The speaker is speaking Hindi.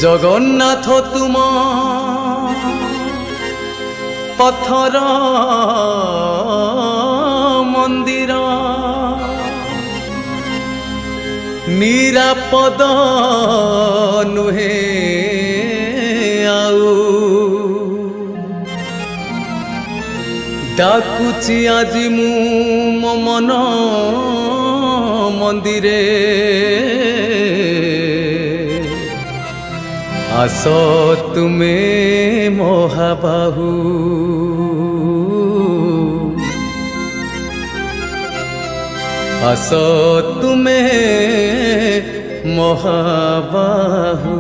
जगन्नाथ तुम पत्थर मंदिर निरापद नुहे आउ डाकुची आज मु मो मन मंदिरे आस तुमे महाबाहु आस तुमे महाबाहु।